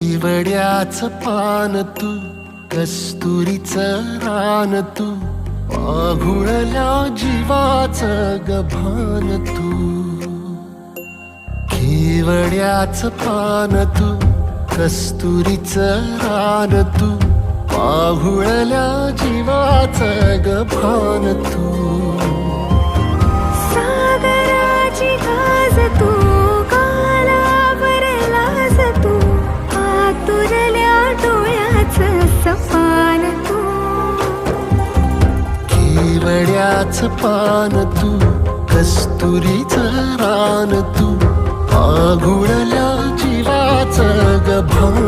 वड्याचं पान तू, कस्तुरीचं रान तू, आघुळल्या जीवाचं गभान तू. केवड्याचं पान तू, कस्तुरीचं रान तू, आघुळल्या जीवाचं गभान तू. सागराची गाज तू, कालावरलास तू, आतुरल्या डोळ्याचं सपान तू. केवड्याचं पान तू, कस्तुरीचं रान तू, आघुळल्या जीवाचं गभान